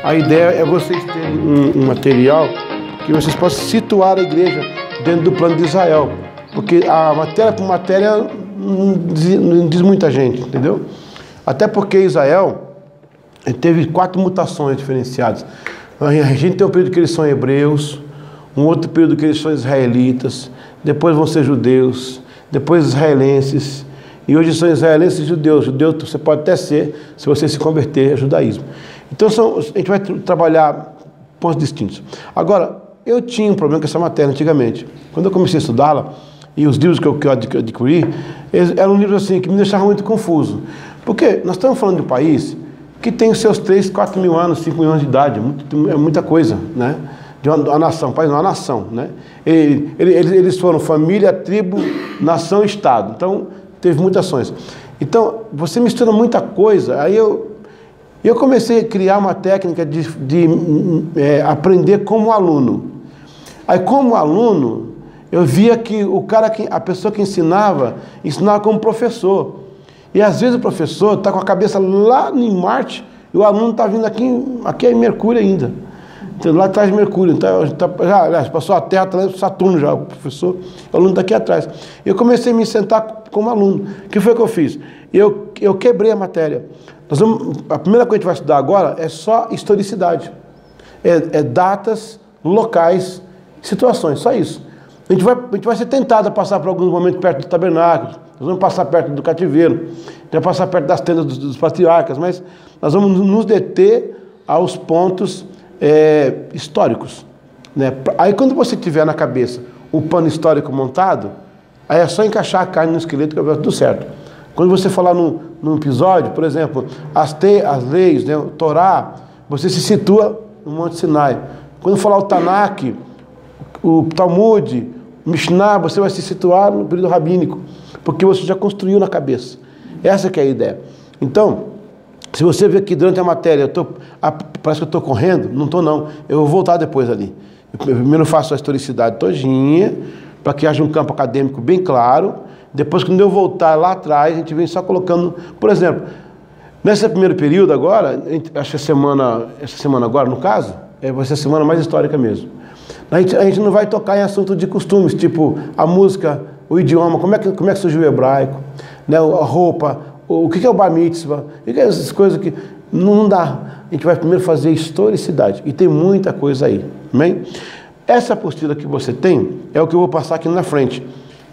A ideia é vocês terem um material que vocês possam situar a igreja dentro do plano de Israel. Porque a matéria por matéria não diz muita gente, entendeu? Até porque Israel teve 4 mutações diferenciadas. A gente tem um período que eles são hebreus, um outro período que eles são israelitas, depois vão ser judeus, depois israelenses, e hoje são israelenses e judeus. Judeu você pode até ser, se você se converter ao judaísmo. Então a gente vai trabalhar pontos distintos. Agora, eu tinha um problema com essa matéria antigamente. Quando eu comecei a estudá-la, e os livros que eu adquiri, eram livros assim que me deixavam muito confuso. Porque nós estamos falando de um país que tem os seus 3, 4 mil anos, 5 mil anos de idade, é muita coisa, né? De uma nação, país não, uma nação, né? Eles foram família, tribo, nação e estado. Então, teve muitas ações. Então, você mistura muita coisa. Aí eu comecei a criar uma técnica de aprender como aluno. Aí, como aluno, eu via que a pessoa que ensinava como professor. E às vezes o professor está com a cabeça lá em Marte e o aluno está vindo aqui é Mercúrio ainda. Então, lá atrás de Mercúrio. Então, já passou a Terra, está lá em Saturno já, o professor. O aluno está aqui atrás. Eu comecei a me sentar como aluno. O que foi que eu fiz? Eu quebrei a matéria. A primeira coisa que a gente vai estudar agora é só historicidade. É datas, locais, situações, só isso. A gente vai ser tentado a passar por alguns momentos perto do tabernáculo, nós vamos passar perto do cativeiro, a gente vai passar perto das tendas dos patriarcas, mas nós vamos nos deter aos pontos históricos, né? Aí quando você tiver na cabeça o pano histórico montado, aí é só encaixar a carne no esqueleto que vai dar tudo certo. Quando você falar num episódio, por exemplo, as leis, né, o Torá, você se situa no Monte Sinai. Quando falar o Tanakh, o Talmud, o Mishnah, você vai se situar no período rabínico, porque você já construiu na cabeça. Essa que é a ideia. Então, se você vê que durante a matéria parece que eu estou correndo, não estou não, eu vou voltar depois ali. Eu primeiro faço a historicidade todinha, para que haja um campo acadêmico bem claro. Depois, quando eu voltar lá atrás, a gente vem só colocando, por exemplo, nesse primeiro período agora, acho que essa semana agora, no caso, vai ser a semana mais histórica mesmo. A gente não vai tocar em assunto de costumes, tipo a música, o idioma, como é que surgiu o hebraico, né, a roupa, o que é o bar mitzvah, o que é essas coisas que não dá. A gente vai primeiro fazer historicidade, e tem muita coisa aí, amém? Essa apostila que você tem é o que eu vou passar aqui na frente.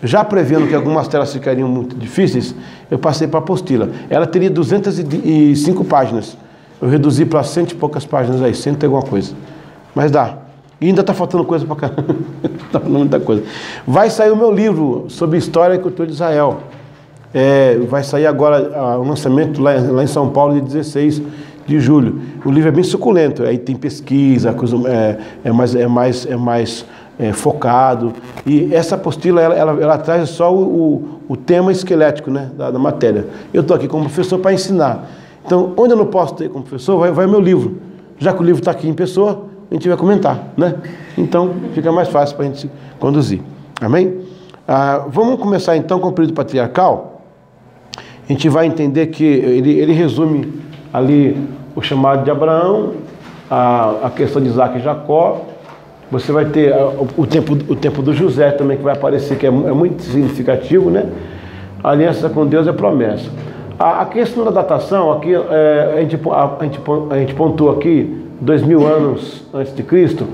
Já prevendo que algumas telas ficariam muito difíceis, eu passei para a apostila. Ela teria 205 páginas. Eu reduzi para 100 e poucas páginas aí, 100 e alguma coisa. Mas dá. E ainda está faltando coisa para caramba. Está faltando muita coisa. Vai sair o meu livro sobre história e cultura de Israel. Vai sair agora o lançamento lá em São Paulo, de 16 de julho. O livro é bem suculento. Aí tem pesquisa, coisa, é mais focado. E essa apostila, ela traz só o tema esquelético, né, da matéria. Eu estou aqui como professor para ensinar. Então, onde eu não posso ter como professor, vai o meu livro. Já que o livro está aqui em pessoa, a gente vai comentar, né? Então, fica mais fácil para a gente conduzir. Amém? Vamos começar então com o período patriarcal. A gente vai entender que ele resume ali o chamado de Abraão, a questão de Isaac e Jacó. Você vai ter o tempo do José também, que vai aparecer, que é muito significativo, né? A aliança com Deus é promessa. A questão da datação, aqui a gente pontua aqui 2000 anos antes de Cristo.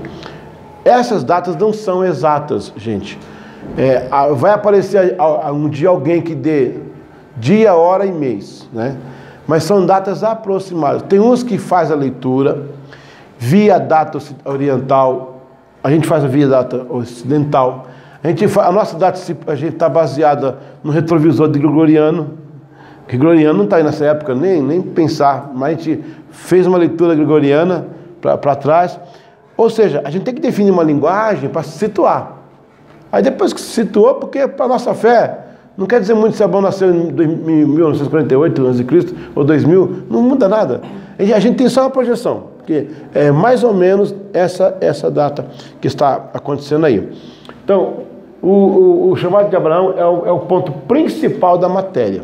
Essas datas não são exatas, gente. Vai aparecer um dia alguém que dê dia, hora e mês, né? Mas são datas aproximadas. Tem uns que faz a leitura via data oriental, a gente faz a via data ocidental. A nossa data a gente está baseada no retrovisor de Gregoriano. Gregoriano não está aí nessa época nem pensar, mas a gente fez uma leitura gregoriana para trás. Ou seja, a gente tem que definir uma linguagem para se situar. Aí depois que se situou, porque para a nossa fé, não quer dizer muito se Abraão nasceu em 1948 a.C. ou 2000, não muda nada. A gente tem só uma projeção, porque é mais ou menos essa data que está acontecendo aí. Então, o chamado de Abraão é o ponto principal da matéria.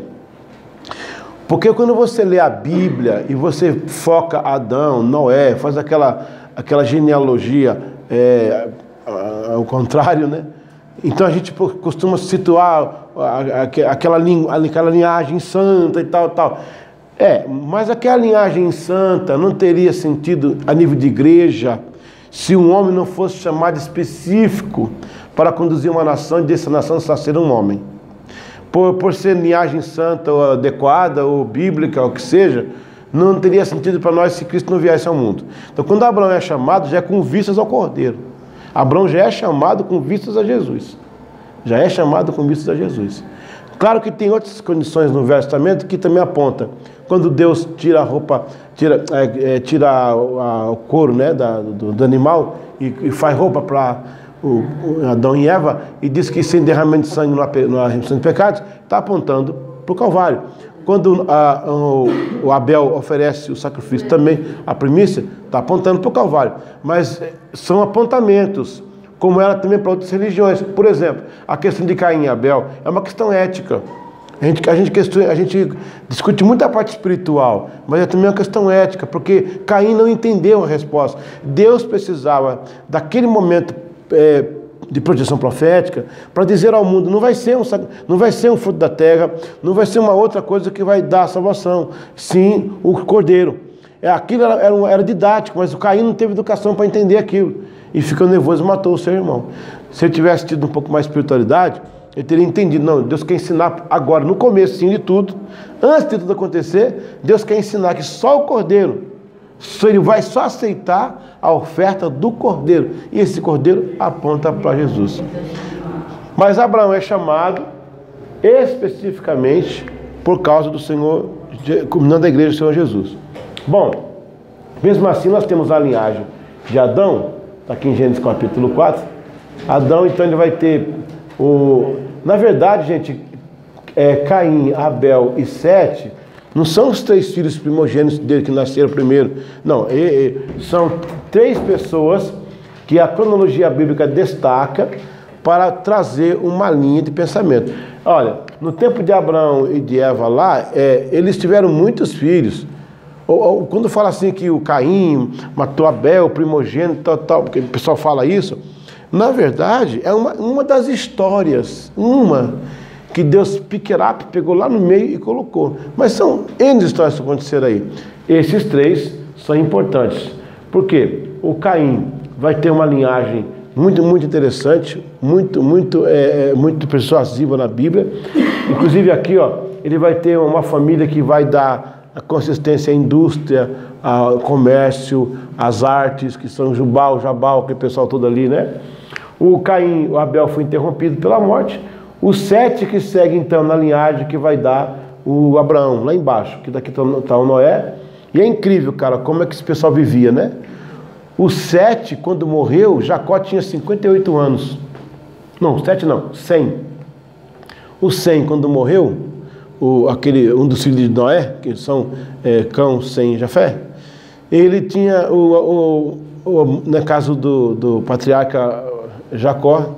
Porque quando você lê a Bíblia e você foca Adão, Noé, faz aquela genealogia ao contrário, né? Então a gente costuma situar aquela linhagem santa e tal. Mas aquela linhagem santa não teria sentido a nível de igreja se um homem não fosse chamado específico para conduzir uma nação e dessa nação só ser um homem. Por ser linhagem santa ou adequada ou bíblica, ou o que seja, não teria sentido para nós se Cristo não viesse ao mundo. Então quando Abraão é chamado, já é com vistas ao Cordeiro. Abraão já é chamado com vistas a Jesus. Já é chamado com vistas a Jesus. Claro que tem outras condições no Velho Testamento que também apontam. Quando Deus tira a roupa, tira o couro, né, do animal e faz roupa para Adão e Eva e diz que sem derramamento de sangue não há remissão de pecados, está apontando para o Calvário. Quando o Abel oferece o sacrifício também, a primícia, está apontando para o Calvário. Mas são apontamentos, como era também para outras religiões. Por exemplo, a questão de Caim e Abel é uma questão ética. A gente discute muito a parte espiritual, mas é também uma questão ética, porque Caim não entendeu a resposta. Deus precisava, daquele momento de projeção profética, para dizer ao mundo, não vai ser um fruto da terra, não vai ser uma outra coisa que vai dar a salvação, sim o Cordeiro. Aquilo era didático, mas o Caim não teve educação para entender aquilo, e ficou nervoso e matou o seu irmão. Se ele tivesse tido um pouco mais de espiritualidade, ele teria entendido, não, Deus quer ensinar agora, no começo de tudo, antes de tudo acontecer, Deus quer ensinar que só o Cordeiro, ele vai só aceitar a oferta do Cordeiro, e esse Cordeiro aponta para Jesus. Mas Abraão é chamado especificamente por causa do Senhor, culminando a igreja do Senhor Jesus. Bom, mesmo assim nós temos a linhagem de Adão, está aqui em Gênesis capítulo 4, Adão então ele vai ter na verdade, gente, Caim, Abel e Sete não são os 3 filhos primogênitos dele que nasceram primeiro. Não, são 3 pessoas que a cronologia bíblica destaca para trazer uma linha de pensamento. Olha, no tempo de Abraão e de Eva lá, eles tiveram muitos filhos. Quando fala assim que o Caim matou Abel, o primogênito, tal, porque o pessoal fala isso, na verdade, é uma das histórias, que Deus pegou lá no meio e colocou. Mas são N histórias que aconteceram aí. Esses 3 são importantes. Por quê? O Caim vai ter uma linhagem muito, muito interessante, muito persuasiva na Bíblia. Inclusive aqui, ele vai ter uma família que vai dar a consistência à indústria, ao comércio, às artes, que são Jabal, aquele pessoal todo ali, né? O Caim, o Abel foi interrompido pela morte. Os 7 que seguem então na linhagem que vai dar o Abraão, lá embaixo, que daqui está o Noé. E é incrível, cara, como é que esse pessoal vivia, né? O 7, quando morreu, Jacó tinha 58 anos. Não, 7 não, 100. O 100, quando morreu, um dos filhos de Noé, que são Cão, Sem e Jafé, ele tinha, no caso do patriarca Jacó,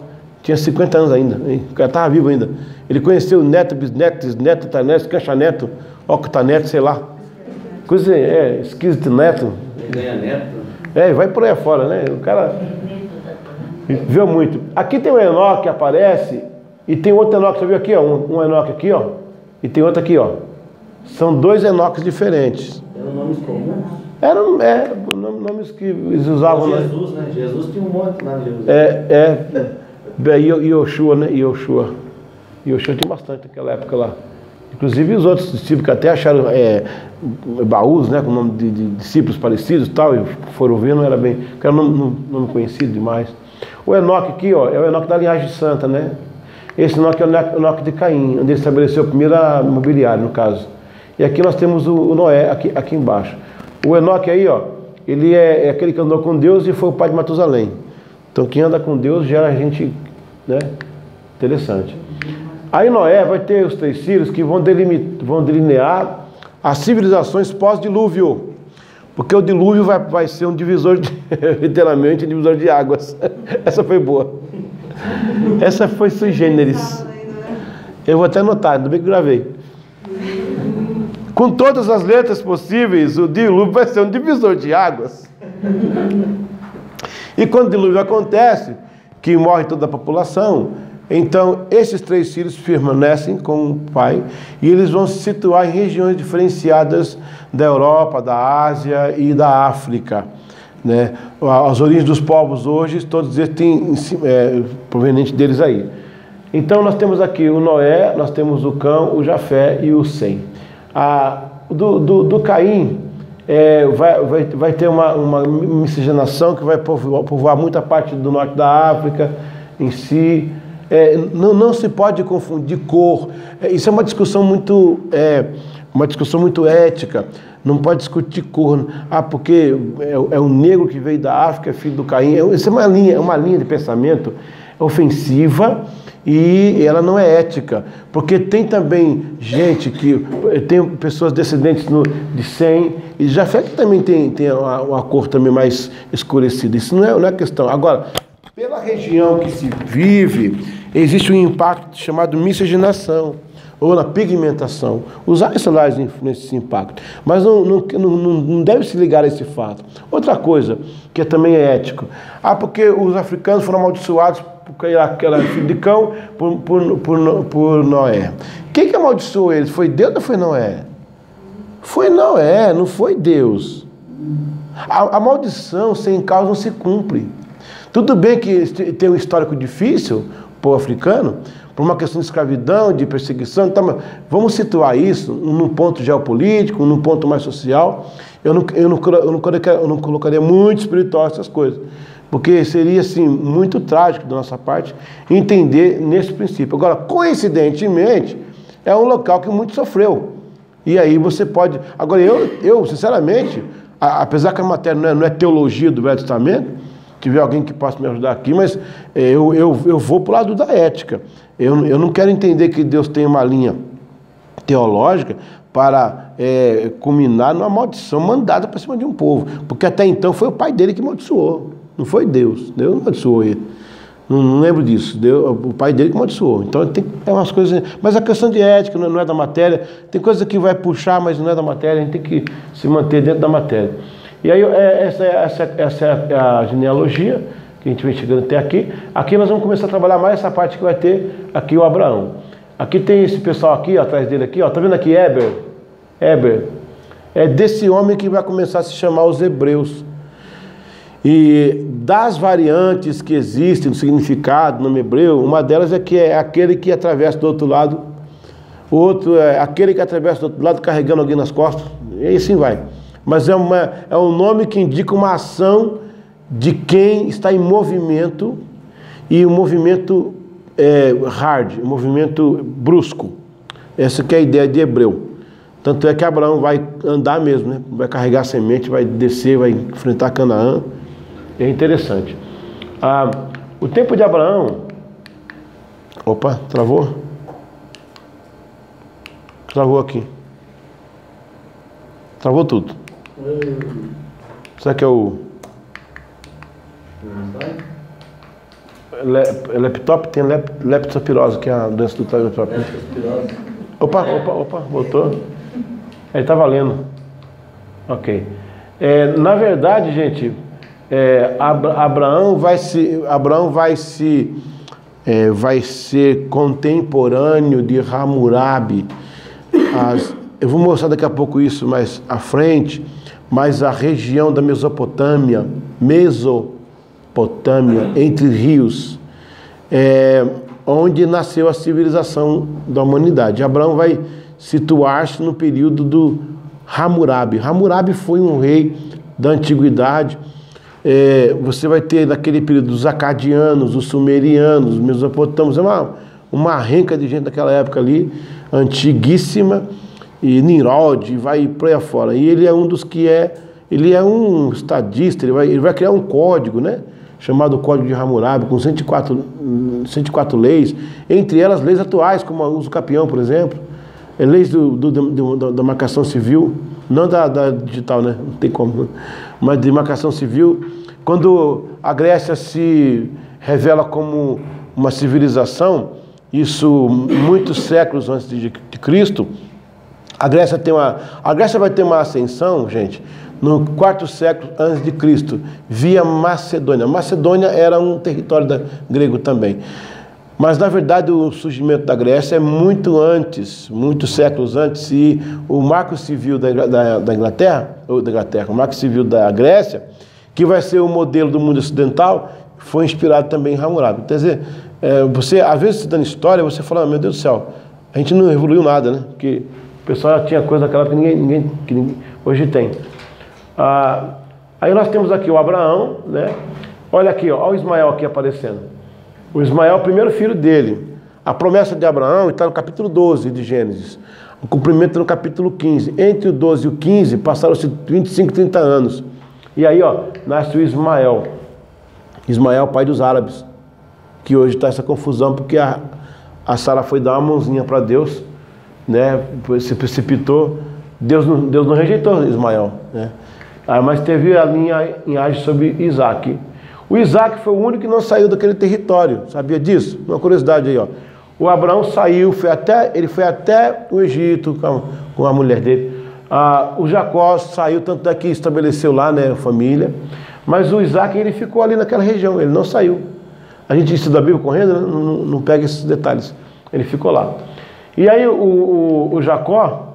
tinha 50 anos ainda, o cara estava vivo ainda. Ele conheceu neto, bisneto, bisneto, taneto, canchaneto, octaneto, sei lá. Coisa esquisita, neto. Ganha neto. Vai por aí afora, né? O cara viu muito. Aqui tem um Enoque que aparece, e tem outro Enoque, você viu aqui, ó? Um Enoque aqui, ó, e tem outro aqui, ó. São 2 Enoques diferentes. Eram nomes comuns? Eram nomes que eles usavam. Jesus, né? Jesus tinha um monte lá de Jesus. Yoshua, né? Yoshua tinha bastante naquela época lá. Inclusive os outros discípulos que até acharam baús, né? Com o nome de discípulos parecidos e tal, e foram ver, não era bem. Porque era um nome conhecido demais. O Enoque aqui, ó, é o Enoque da linhagem santa, né? Esse Enoque é o Enoque de Caim, onde ele estabeleceu a primeira mobiliária, no caso. E aqui nós temos o Noé, aqui embaixo. O Enoque aí, ó, ele é aquele que andou com Deus e foi o pai de Matusalém. Então quem anda com Deus gera gente, né, interessante. Aí Noé vai ter os 3 filhos que vão delinear as civilizações pós-dilúvio. Porque o dilúvio vai ser um divisor, literalmente, um divisor de águas. Essa foi boa. Essa foi sui generis. Eu vou até anotar, ainda bem que gravei. Com todas as letras possíveis, o dilúvio vai ser um divisor de águas. E quando o dilúvio acontece, que morre toda a população, então esses 3 filhos permanecem com o pai e eles vão se situar em regiões diferenciadas da Europa, da Ásia e da África, né? As origens dos povos hoje, todos eles têm proveniente deles aí. Então nós temos aqui o Noé, nós temos o Cão, o Jafé e o Sem. Do Caim vai ter uma miscigenação que vai povoar muita parte do norte da África em si. Não se pode confundir cor. Isso é uma discussão muito ética. Não pode discutir cor. Porque é um negro que veio da África, é filho do Caim. Isso é uma linha de pensamento ofensiva e ela não é ética. Porque tem também gente tem pessoas descendentes de Sem e Jafé que também tem uma cor também mais escurecida. Isso não é questão. Agora, pela região que se vive, existe um impacto chamado miscigenação, ou na pigmentação. Os isolares influenciam esse impacto. Mas não deve se ligar a esse fato. Outra coisa, que também é ético. Porque os africanos foram amaldiçoados porque era filho de Cão por Noé. Quem que amaldiçoou eles? Foi Deus ou foi Noé? Foi Noé, não foi Deus. A maldição sem causa não se cumpre. Tudo bem que tem um histórico difícil, o povo africano, por uma questão de escravidão, de perseguição. Então, vamos situar isso num ponto geopolítico, num ponto mais social. Eu não colocaria muito espiritual essas coisas, porque seria assim, muito trágico da nossa parte entender nesse princípio. Agora, coincidentemente, é um local que muito sofreu. E aí você pode... Agora, eu sinceramente, apesar que a matéria não é teologia do Velho Testamento, tiver alguém que possa me ajudar aqui, mas eu vou para o lado da ética. Eu não quero entender que Deus tem uma linha teológica para culminar numa maldição mandada para cima de um povo. Porque até então foi o pai dele que amaldiçoou, não foi Deus. Deus não amaldiçoou ele. Não lembro disso. O pai dele que amaldiçoou. Então tem umas coisas... Mas a questão de ética não é da matéria. Tem coisa que vai puxar, mas não é da matéria. A gente tem que se manter dentro da matéria. E aí essa é a genealogia que a gente vem chegando até aqui. Aqui nós vamos começar a trabalhar mais essa parte que vai ter aqui o Abraão. Aqui tem esse pessoal aqui, ó, atrás dele aqui, ó, tá vendo aqui Éber? É desse homem que vai começar a se chamar os hebreus. E das variantes que existem no significado, no nome hebreu, uma delas é que é aquele que atravessa do outro lado, o outro é aquele que atravessa do outro lado carregando alguém nas costas, e assim vai. Mas é um nome que indica uma ação de quem está em movimento, e um movimento hard, um movimento brusco. Essa que é a ideia de hebreu. Tanto é que Abraão vai andar mesmo, né? Vai carregar a semente, vai descer, vai enfrentar Canaã. É interessante. O tempo de Abraão... Opa, travou? Travou aqui. Travou tudo. Será que é o... Laptop? Tem leptospirose, que é a doença do laptop. Opa, voltou. Ele tá valendo. Ok. Na verdade, gente, Abraão vai ser contemporâneo de Hammurabi. Eu vou mostrar daqui a pouco isso mais à frente, mas a região da Mesopotâmia, entre rios, onde nasceu a civilização da humanidade. Abraão vai situar-se no período do Hammurabi. Hammurabi foi um rei da antiguidade. Você vai ter naquele período os acadianos, os sumerianos, os mesopotâmios, uma renca de gente daquela época ali, antiguíssima, e Nimrod, vai por aí afora. E ele é um dos que ele é um estadista, ele vai criar um código, né? Chamado Código de Hammurabi, com 104 leis, entre elas leis atuais, como o uso capião, por exemplo, leis da marcação civil, não da digital, né? Não tem como, mas de marcação civil. Quando a Grécia se revela como uma civilização, isso muitos séculos antes de Cristo, A Grécia vai ter uma ascensão, gente, no 4º século antes de Cristo, via Macedônia. Macedônia era um território grego também. Mas, na verdade, o surgimento da Grécia é muito antes, muitos séculos antes, e o Marco Civil da Inglaterra, o Marco Civil da Grécia, que vai ser o modelo do mundo ocidental, foi inspirado também em Hammurabi. Quer dizer, você, às vezes, estudando história, você fala, meu Deus do céu, a gente não evoluiu nada, né? Porque o pessoal já tinha coisa daquela que ninguém hoje tem. Aí nós temos aqui o Abraão, né? Olha aqui, olha o Ismael aqui aparecendo. O Ismael é o primeiro filho dele. A promessa de Abraão está no capítulo 12 de Gênesis. O cumprimento no capítulo 15. Entre o 12 e o 15 passaram-se 25, 30 anos. E aí, nasce o Ismael. Ismael, pai dos árabes. Que hoje está essa confusão, porque a Sara foi dar uma mãozinha para Deus, né? Se precipitou. Deus não rejeitou Ismael, né? Mas teve a linhagem sobre Isaac. O Isaac foi o único que não saiu daquele território. Sabia disso? Uma curiosidade aí, O Abraão saiu, ele foi até o Egito com a mulher dele. O Jacó saiu, tanto daqui estabeleceu lá, né, a família. Mas o Isaac, ele ficou ali naquela região, ele não saiu. A gente estuda a Bíblia correndo, não pega esses detalhes. Ele ficou lá. E aí o Jacó,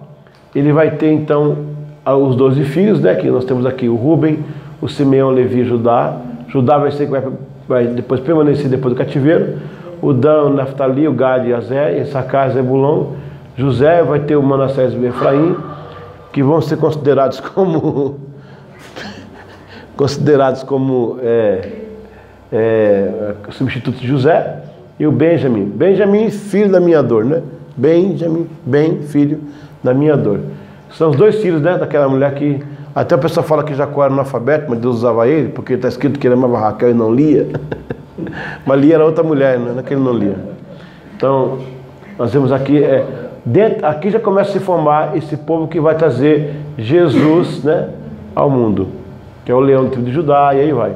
ele vai ter então os 12 filhos, né? Que nós temos aqui o Rúben, o Simeão, Levi e Judá. Judá vai ser que vai depois permanecer depois do cativeiro. O Dan, o Naftali, o Gad e Azer, Issacar, Zebulon. José vai ter o Manassés e o Efraim, que vão ser considerados como substituto de José. E o Benjamim. Benjamim, filho da minha dor, né? Benjamim, filho da minha dor. São os 2 filhos, né, daquela mulher que até a pessoa fala que Jacó era analfabeto, mas Deus usava ele, porque está escrito que ele amava Raquel e não lia. Mas Lia era outra mulher, não é que ele não lia. Então, nós vemos aqui, aqui já começa a se formar esse povo que vai trazer Jesus, né, ao mundo, que é o leão do tribo de Judá, e aí vai.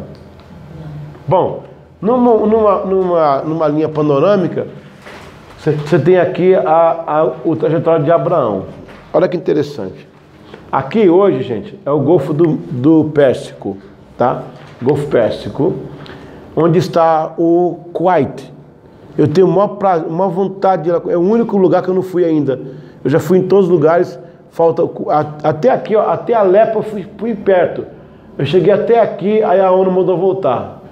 Bom, numa linha panorâmica, você tem aqui o trajetório de Abraão. Olha que interessante. Aqui hoje, gente, é o Golfo do Pérsico, tá? Golfo Pérsico, onde está o Kuwait. Eu tenho uma vontade de ir lá. É o único lugar que eu não fui ainda. Eu já fui em todos os lugares. Falta até aqui, até Alepo eu fui perto. Eu cheguei até aqui, aí a ONU mandou voltar.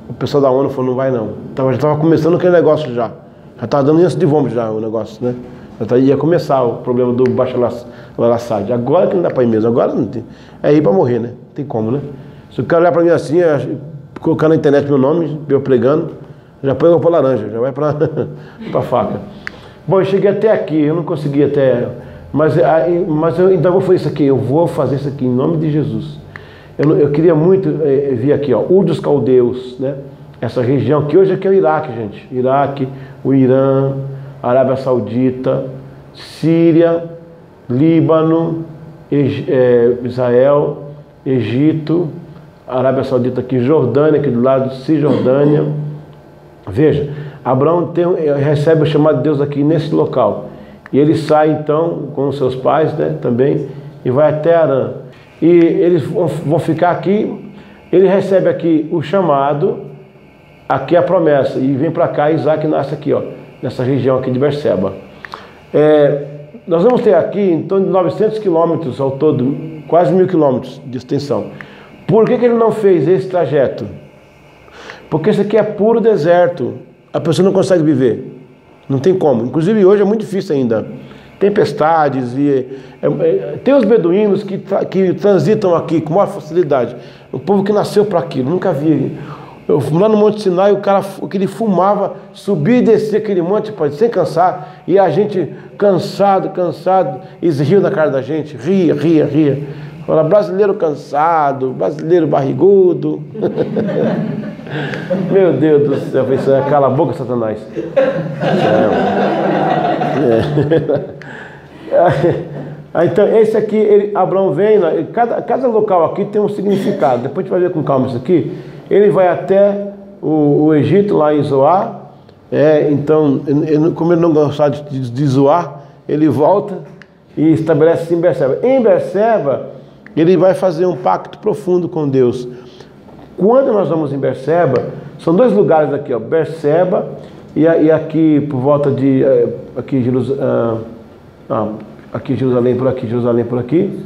O pessoal da ONU falou, não vai não. Já estava começando aquele negócio já. Já estava dando ânsia de vômito já o negócio, né? Ia começar o problema do Bashar al-Assad. Agora que não dá para ir mesmo, agora não tem. É ir para morrer, né? Não tem como, né? Se o cara olhar para mim assim, colocar na internet meu nome, eu pregando, já põe para laranja, já vai para a faca. Bom, eu cheguei até aqui, eu não consegui até... Mas eu ainda vou fazer isso aqui, eu vou fazer isso aqui em nome de Jesus. Eu queria muito vir aqui, Ur dos Caldeus, né? Essa região, que hoje aqui é o Iraque, gente. Iraque, o Irã, Arábia Saudita, Síria, Líbano, Israel, Egito, Arábia Saudita aqui, Jordânia, aqui do lado, Cisjordânia. Veja, Abraão recebe o chamado de Deus aqui nesse local. E ele sai então com os seus pais, né, também, e vai até Arã. E eles vão ficar aqui, ele recebe aqui o chamado, aqui a promessa, e vem para cá, Isaac nasce aqui, nessa região aqui de Berseba. Nós vamos ter aqui em torno de 900 quilômetros ao todo, quase 1000 quilômetros de extensão. Por que ele não fez esse trajeto? Porque isso aqui é puro deserto, a pessoa não consegue viver. Não tem como. Inclusive hoje é muito difícil ainda. Tempestades tem os beduínos que transitam aqui com maior facilidade. O povo que nasceu para aquilo, nunca vi. Eu fui lá no Monte Sinai, o cara que ele fumava, subia e descia aquele monte, sem cansar, e a gente cansado, eles riam na cara da gente, ria. Fala, brasileiro cansado, brasileiro barrigudo. Meu Deus do céu, cala a boca, Satanás. Então, esse aqui, Abraão vem, cada local aqui tem um significado. Depois a gente vai ver com calma isso aqui. Ele vai até o Egito, lá em Zoar. Então, como ele não gostava de Zoar, ele volta e estabelece-se em Berseba. Em Berseba, ele vai fazer um pacto profundo com Deus. Quando nós vamos em Berseba, são dois lugares aqui, ó, Berseba e aqui por volta de aqui Jerusalém por aqui, Jerusalém por aqui,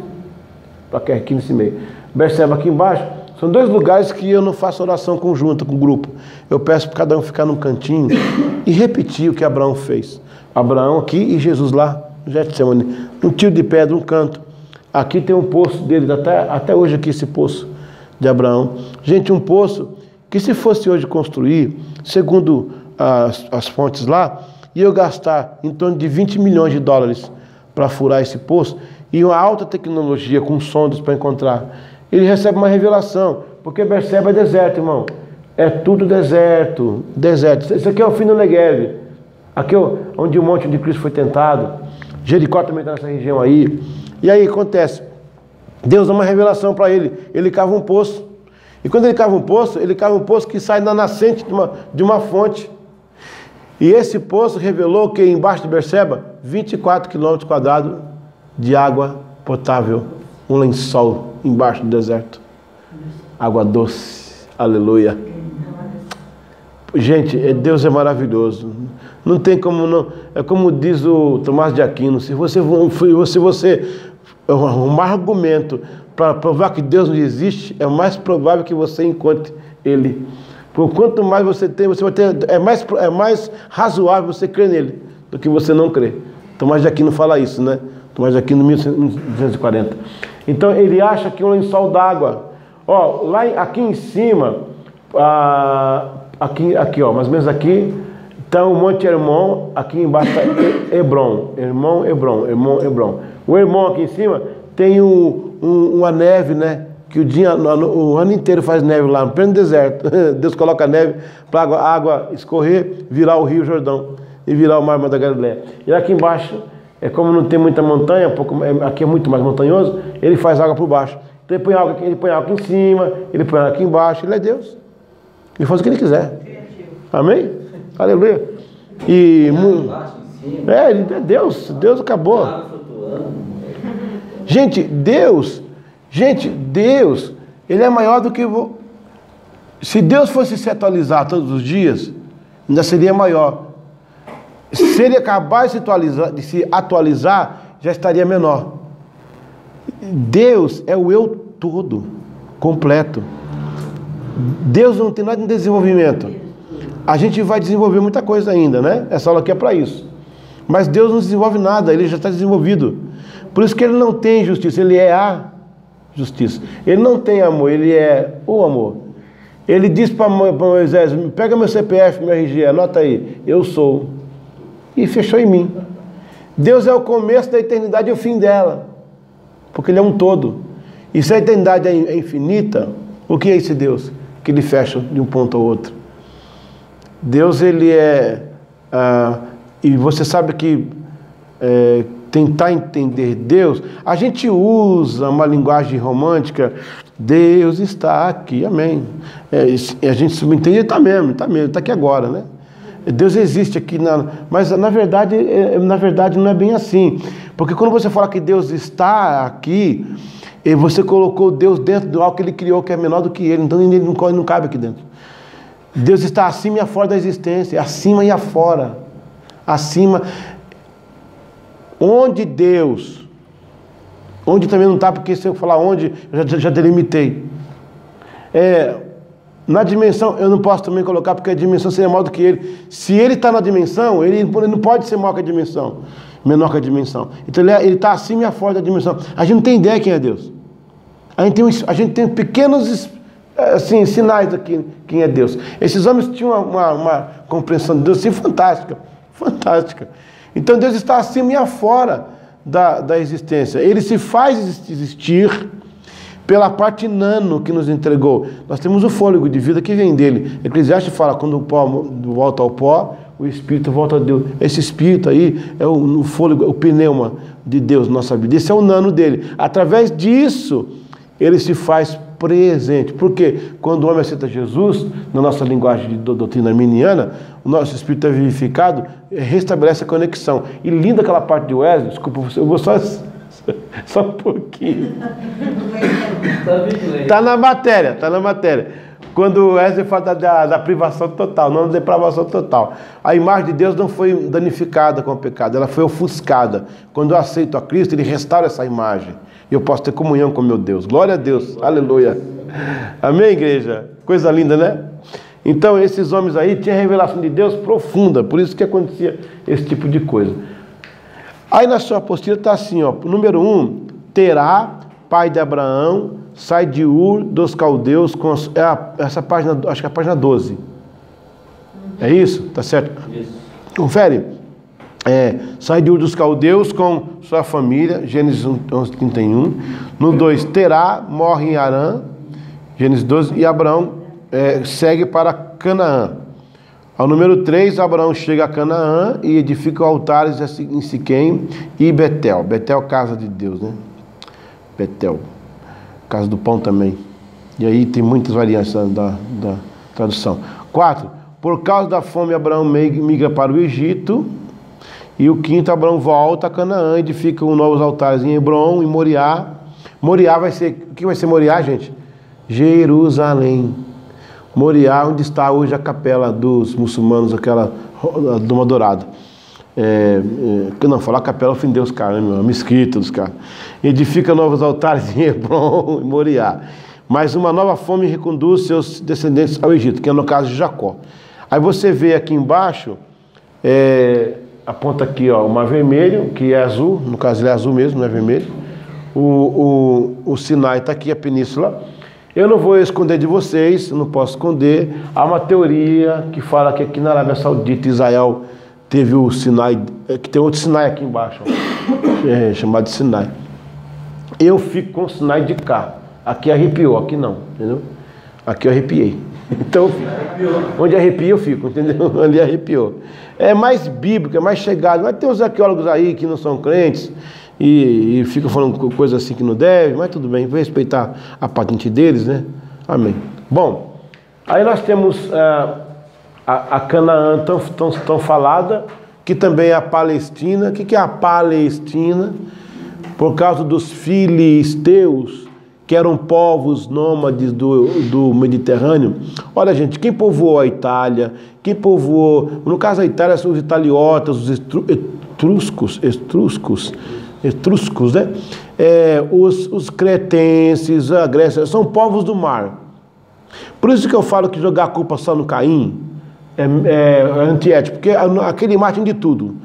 aqui nesse meio. Berseba aqui embaixo. São dois lugares que eu não faço oração conjunta com o grupo. Eu peço para cada um ficar num cantinho e repetir o que Abraão fez. Abraão aqui e Jesus lá no Getsemane. Um tiro de pedra, um canto. Aqui tem um poço dele, até hoje aqui esse poço de Abraão. Gente, um poço que se fosse hoje construir, segundo as fontes lá, ia gastar em torno de 20 milhões de dólares para furar esse poço e uma alta tecnologia com sondas para encontrar. Ele recebe uma revelação, porque Berseba é deserto, irmão. É tudo deserto, deserto. Isso aqui é o fim do Negev. Aqui é onde o monte de Cristo foi tentado. Jericó também está nessa região aí. E aí acontece, Deus dá uma revelação para ele. Ele cava um poço. E quando ele cava um poço que sai na nascente de uma fonte. E esse poço revelou que embaixo de Berseba, 24 quilômetros quadrados de água potável. Um lençol embaixo do deserto. Água doce. Aleluia. Gente, Deus é maravilhoso. Não tem como não. É como diz o Tomás de Aquino. Se você arrumar argumento para provar que Deus não existe, é mais provável que você encontre Ele. Por quanto mais você tem, você vai ter. É mais razoável você crer nele do que você não crer. Tomás de Aquino fala isso, né? Tomás de Aquino, 1240. Então ele acha que um lençol d'água. Ó, aqui em cima, aqui, ó, mais ou menos aqui, está o Monte Hermon, aqui embaixo está Hebron. Hebron. O Hermon aqui em cima tem uma neve, né? Que o ano inteiro faz neve lá, no pleno deserto. Deus coloca neve para a água escorrer, virar o Rio Jordão e virar o Mar da Galileia. E aqui embaixo, como não tem muita montanha, aqui é muito mais montanhoso, ele faz água por baixo. Então ele põe água aqui em cima, ele põe água aqui embaixo, ele é Deus. Ele faz o que ele quiser. Amém? Aleluia. Ele é Deus. Deus acabou. Gente, Deus, Ele é maior do que... Se Deus fosse se atualizar todos os dias, ainda seria maior. Se Ele acabar de se atualizar, já estaria menor. Deus é o eu todo, completo. Deus não tem nada de desenvolvimento. A gente vai desenvolver muita coisa ainda, né? Essa aula aqui é para isso. Mas Deus não desenvolve nada, Ele já está desenvolvido. Por isso que Ele não tem justiça, Ele é a justiça. Ele não tem amor, Ele é o amor. Ele diz para Moisés, pega meu CPF, meu RG, anota aí, eu sou. E fechou em mim. Deus é o começo da eternidade e o fim dela. Porque Ele é um todo. E se a eternidade é infinita, o que é esse Deus? Que Ele fecha de um ponto ao outro. Deus, Ele é... e você sabe que tentar entender Deus, a gente usa uma linguagem romântica, Deus está aqui, amém. A gente subentende, Ele está mesmo, está aqui agora, né? Deus existe aqui, mas na verdade não é bem assim. Porque quando você fala que Deus está aqui, você colocou Deus dentro de algo que Ele criou que é menor do que Ele, então Ele não cabe aqui dentro. Deus está acima e afora da existência, acima e afora. Acima. Onde Deus? Onde também não está, porque se eu falar onde, eu já delimitei. Na dimensão, eu não posso também colocar, porque a dimensão seria maior do que Ele. Se Ele está na dimensão, ele não pode ser maior que a dimensão, menor que a dimensão. Então Ele está acima e afora da dimensão. A gente não tem ideia quem é Deus. A gente tem pequenos assim, sinais aqui quem é Deus. Esses homens tinham uma compreensão de Deus assim, fantástica. Fantástica. Então Deus está acima e afora da existência. Ele se faz existir pela parte nano que nos entregou. Nós temos o fôlego de vida que vem dele. Eclesiastes fala, quando o pó volta ao pó, o Espírito volta a Deus. Esse Espírito aí é o fôlego, o pneuma de Deus na nossa vida. Esse é o nano dele. Através disso, ele se faz presente. Porque quando o homem aceita Jesus, na nossa linguagem de doutrina arminiana, o nosso espírito é vivificado, restabelece a conexão. E linda aquela parte de Wesley, desculpa, eu vou só um pouquinho. Está na matéria. Quando o Wesley fala da privação total, não da depravação total. A imagem de Deus não foi danificada com o pecado, ela foi ofuscada. Quando eu aceito a Cristo, Ele restaura essa imagem. E eu posso ter comunhão com meu Deus. Glória a Deus. Aleluia. Amém, igreja? Coisa linda, né? Então, esses homens aí tinham revelação de Deus profunda. Por isso que acontecia esse tipo de coisa. Aí na sua apostila está assim, ó. Número 1, Terá, pai de Abraão, sai de Ur dos Caldeus com essa página, acho que é a página 12. É isso? Tá certo? Isso. Confere. Sai de Ur dos Caldeus com sua família, Gênesis 11:31. No 2, Terá morre em Harã, Gênesis 12, e Abraão segue para Canaã. Ao número 3, Abraão chega a Canaã e edifica altares em Siquém e Betel. Betel, casa de Deus, né? Betel. Casa do pão também. E aí tem muitas variantes da tradução. 4. Por causa da fome, Abraão migra para o Egito. E o 5, Abraão volta a Canaã, edifica novos altares em Hebron, em Moriá. Moriá vai ser... O que vai ser Moriá, gente? Jerusalém. Moriá, onde está hoje a capela dos muçulmanos, aquela Doma Dourada. Não, falar capela ofendeu os caras, né, a mesquita dos caras. Edifica novos altares em Hebron e Moriá. Mas uma nova fome reconduz seus descendentes ao Egito, que é no caso de Jacó. Aí você vê aqui embaixo, aponta aqui, ó, o Mar Vermelho, que é azul, no caso ele é azul mesmo, não é vermelho. O Sinai está aqui, a península. Eu não vou esconder de vocês, não posso esconder. Há uma teoria que fala que aqui na Arábia Saudita, Israel teve o Sinai, que tem outro Sinai aqui embaixo, chamado de Sinai. Eu fico com o Sinai de cá. Aqui arrepiou, aqui não, entendeu? Aqui eu arrepiei. Então, onde arrepia eu fico, entendeu? Ali arrepiou. É mais bíblico, é mais chegado. Mas tem uns arqueólogos aí que não são crentes e ficam falando coisas assim que não deve, mas tudo bem, vou respeitar a patente deles, né? Amém. Bom, aí nós temos a Canaã tão falada, que também é a Palestina. O que é a Palestina? Por causa dos filisteus, que eram povos nômades do Mediterrâneo. Olha, gente, quem povoou a Itália, quem povoou... No caso da Itália são os italiotas, os etruscos, né? Os cretenses, a Grécia, são povos do mar. Por isso que eu falo que jogar a culpa só no Caim é antiético, porque aquele mar tinha de tudo.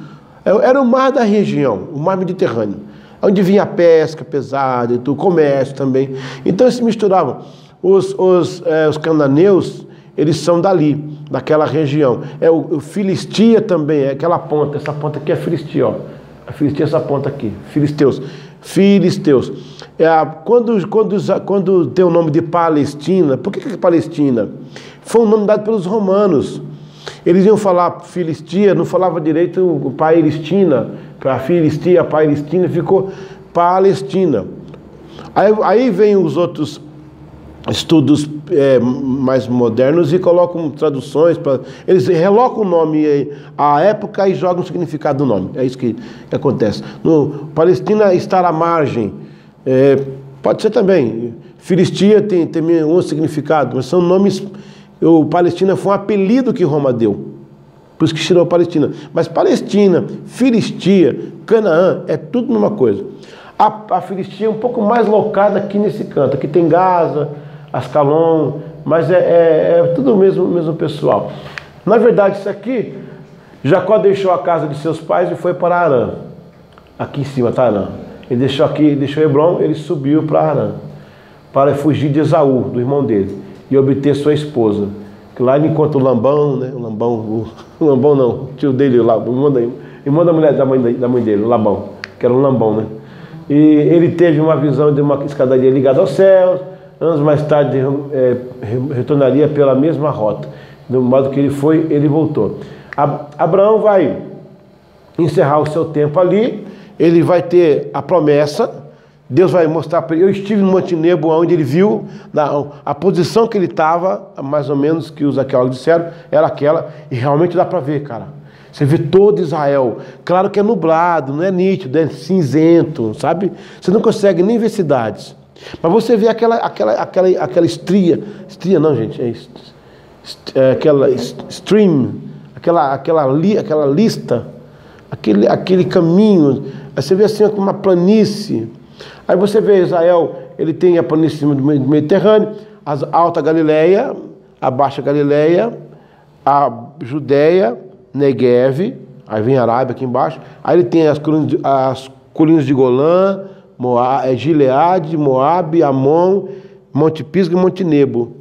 Era o mar da região, o mar Mediterrâneo, onde vinha a pesca pesada e tudo, comércio também. Então eles se misturavam. Os cananeus, eles são dali, daquela região. O Filistia também, é aquela ponta, essa ponta aqui é Filistia, ó. A Filistia é essa ponta aqui, Filisteus. Quando tem o nome de Palestina, por que é Palestina? Foi um nome dado pelos romanos. Eles iam falar Filistia, não falava direito o Palestina, para Filistia, Palestina, ficou Palestina. Aí vem os outros estudos mais modernos e colocam traduções, eles relocam o nome à época e jogam o significado do nome. É isso que acontece. No Palestina está à margem, pode ser também. Filistia tem um significado, mas são nomes. O Palestina foi um apelido que Roma deu, por isso que tirou Palestina. Mas Palestina, Filistia, Canaã, é tudo numa coisa. A Filistia é um pouco mais locada aqui nesse canto. Aqui tem Gaza, Ascalon, mas é tudo o mesmo pessoal. Na verdade, isso aqui, Jacó deixou a casa de seus pais e foi para Harã. Aqui em cima está Harã. Ele deixou Hebron, ele subiu para Harã, para fugir de Esaú, do irmão dele, e obter sua esposa. Que lá ele encontra o Labão, né? O Labão não, o tio dele, o irmão da mulher da mãe dele, o Labão, que era um Labão, né? E ele teve uma visão de uma escadaria ligada aos céus. Anos mais tarde retornaria pela mesma rota. Do modo que ele foi, ele voltou. Abraão vai encerrar o seu tempo ali. Ele vai ter a promessa Deus vai mostrar para ele. Eu estive no Monte Nebo, onde ele viu a posição que ele estava, mais ou menos que os arqueólogos disseram, era aquela, e realmente dá para ver, cara. Você vê todo Israel. Claro que é nublado, não é nítido, é cinzento, sabe? Você não consegue nem ver cidades. Mas você vê aquela estria não, gente, aquela stream, aquela lista, aquele caminho. Aí você vê assim uma planície. Aí você vê Israel, ele tem a planície do Mediterrâneo, a Alta Galileia, a Baixa Galileia, a Judéia, Negev, aí vem a Arábia aqui embaixo, aí ele tem as colinas de Golã, Gileade, Moabe, Amon, Monte Pisga e Monte Nebo.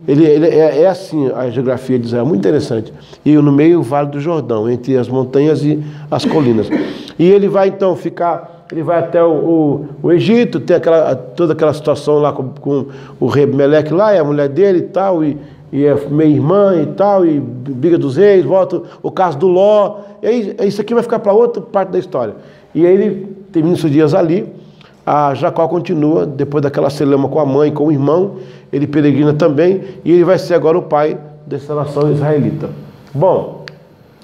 Ele é assim a geografia de Israel, muito interessante. E no meio o Vale do Jordão, entre as montanhas e as colinas. E ele vai então ele vai até o Egito, tem toda aquela situação lá com o rei Meleque lá, e a mulher dele e tal, e é meia irmã e tal, e briga dos reis, volta o caso do Ló, e aí isso aqui vai ficar para outra parte da história. E aí ele termina seus dias ali, a Jacó continua, depois daquela celeuma com a mãe, com o irmão, ele peregrina também, e ele vai ser agora o pai dessa nação israelita. Bom,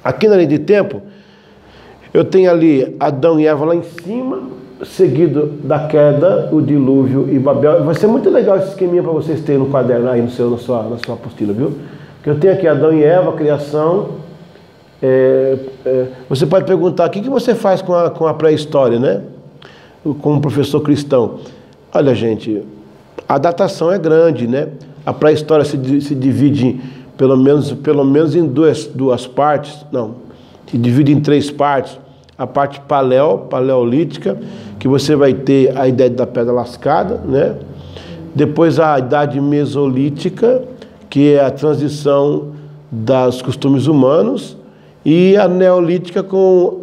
aqui na linha de tempo, eu tenho ali Adão e Eva lá em cima, seguido da queda, o dilúvio e Babel. Vai ser muito legal esse esqueminha para vocês terem no caderno aí na sua apostila, viu? Porque eu tenho aqui Adão e Eva, criação. Você pode perguntar, o que você faz com a pré-história, né? Como professor cristão. Olha, gente, a datação é grande, né? A pré-história se divide pelo menos em duas partes, não, se divide em 3 partes. A parte paleolítica, que você vai ter a ideia da pedra lascada, né? Depois a idade mesolítica, que é a transição dos costumes humanos, e a neolítica com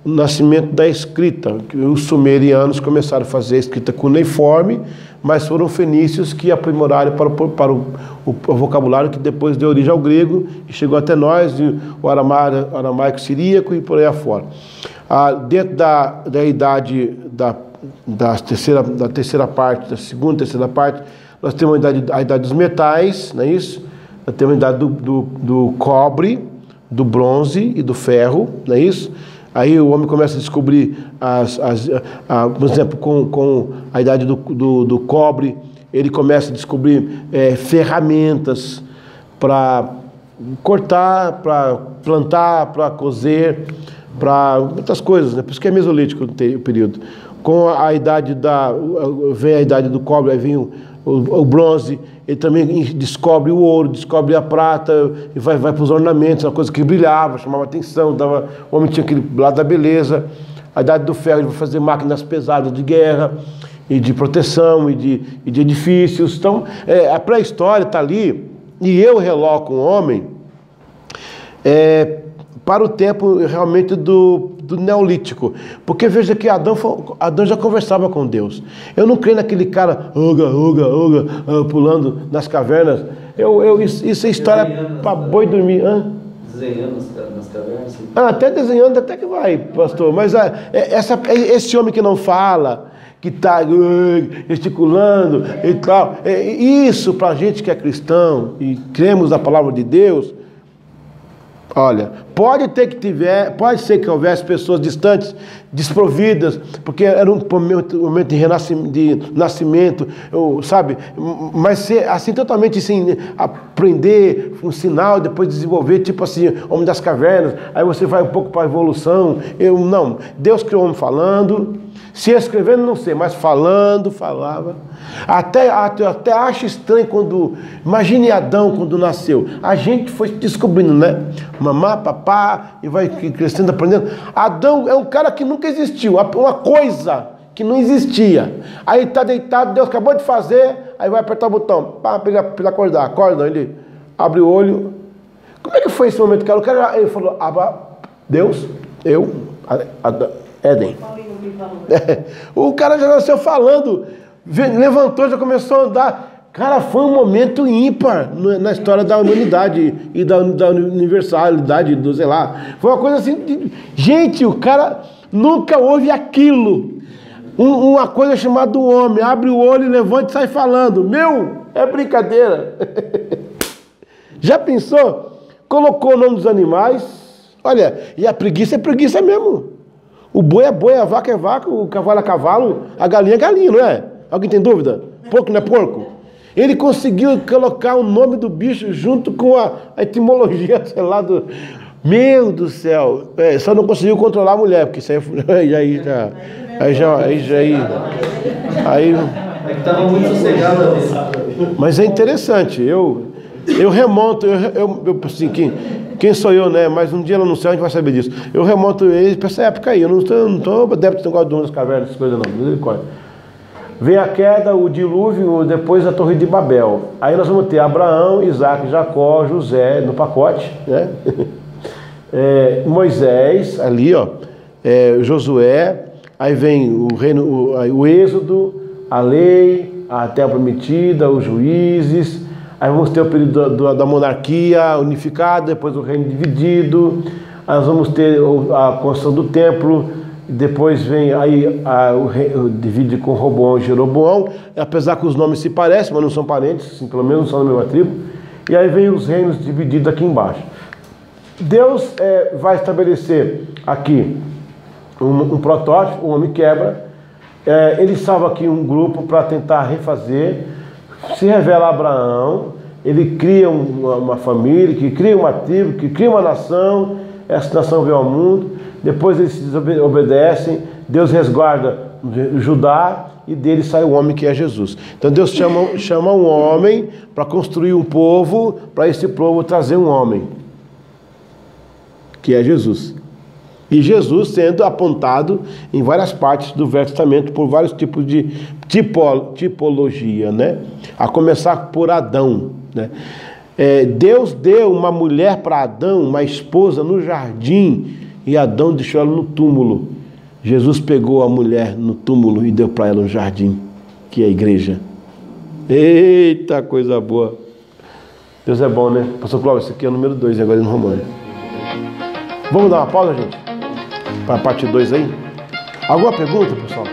o nascimento da escrita. Os sumerianos começaram a fazer a escrita cuneiforme, mas foram fenícios que aprimoraram para o vocabulário que depois deu origem ao grego e chegou até nós, o aramaico siríaco e por aí afora. Dentro da idade da terceira parte, da segunda, terceira parte, nós temos a idade dos metais, não é isso? Nós temos a idade do cobre, do bronze e do ferro, não é isso? Aí o homem começa a descobrir, por exemplo, com a idade do cobre, ele começa a descobrir ferramentas para cortar, para plantar, para cozer, para muitas coisas, né? Por isso que é mesolítico o período. Com a idade vem a idade do cobre, aí vem o bronze, ele também descobre o ouro, descobre a prata, e vai para os ornamentos, uma coisa que brilhava, chamava atenção, o homem tinha aquele lado da beleza. A idade do ferro, ele vai fazer máquinas pesadas de guerra, e de proteção, e de edifícios. Então, a pré-história está ali, e eu reloco um homem para o tempo realmente do neolítico. Porque veja que Adão já conversava com Deus. Eu não creio naquele cara pulando nas cavernas. Isso é história para boi dormir. Desenhando nas cavernas? Até desenhando até que vai, pastor. Mas esse homem que não fala, que está gesticulando e tal, isso para a gente que é cristão e cremos na palavra de Deus. Olha, pode ser que houvesse pessoas distantes, desprovidas, porque era um momento de nascimento, sabe? Mas ser assim totalmente sem aprender um sinal, depois desenvolver, tipo assim, homem das cavernas, aí você vai um pouco para a evolução. Não, Deus criou o homem falando, se escrevendo não sei, mas falava. Até acho estranho quando... Imagine Adão quando nasceu. A gente foi descobrindo, né? Mamá, papá, e vai crescendo, aprendendo. Adão é um cara que nunca existiu. Uma coisa que não existia. Aí está deitado, Deus acabou de fazer, aí vai apertar o botão. Para ele acordar. Acorda, ele abre o olho. Como é que foi esse momento, cara? Ele falou, Deus, Éden. O cara já nasceu falando, levantou, já começou a andar. Cara, foi um momento ímpar na história da humanidade e da universalidade, sei lá. Foi uma coisa assim, gente, o cara nunca houve aquilo. Uma coisa chamada homem, abre o olho, levanta e sai falando. É brincadeira. Já pensou? Colocou o nome dos animais. Olha, e a preguiça é preguiça mesmo. O boi é boi, a vaca é vaca, o cavalo é cavalo, a galinha é galinha, não é? Alguém tem dúvida? Porco não é porco? Ele conseguiu colocar o nome do bicho junto com a etimologia, sei lá, do... Meu do céu! Só não conseguiu controlar a mulher, porque isso aí já... Aí é que estava muito sossegado ali. Mas é interessante, eu remonto, assim, quem sou eu, né? Mas um dia lá no céu a gente vai saber disso. Eu remonto ele para essa época aí, eu não estou adepto de negócio das cavernas, essas coisas não, misericórdia. Vem a queda, o dilúvio, depois a Torre de Babel. Aí nós vamos ter Abraão, Isaac, Jacó, José no pacote, né? Moisés, ali, ó, Josué, aí vem o reino, o Êxodo, a lei, a terra prometida, os juízes. Aí vamos ter o período da monarquia unificada, depois o reino dividido. Aí nós vamos ter a construção do templo. Depois vem aí o divide com Roboão e Jeroboão, apesar que os nomes se parecem, mas não são parentes, assim, pelo menos não são da mesma tribo. E aí vem os reinos divididos aqui embaixo. Deus vai estabelecer aqui um protótipo, o homem quebra. Ele salva aqui um grupo para tentar refazer. Se revela a Abraão, ele cria uma família, que cria uma tribo, que cria uma nação. Essa nação veio ao mundo. Depois eles se obedecem. Deus resguarda Judá e dele sai o homem que é Jesus. Então Deus chama um homem para construir um povo, para esse povo trazer um homem, que é Jesus. E Jesus sendo apontado em várias partes do Velho Testamento por vários tipos de tipologia, né? A começar por Adão, né? Deus deu uma mulher para Adão, uma esposa no jardim, e Adão deixou ela no túmulo. Jesus pegou a mulher no túmulo e deu para ela um jardim, que é a igreja. Eita, coisa boa. Deus é bom, né? Pastor Cláudio, esse aqui é o número 2, agora no Romano. Vamos dar uma pausa, gente? Para a parte 2 aí? Alguma pergunta, pessoal?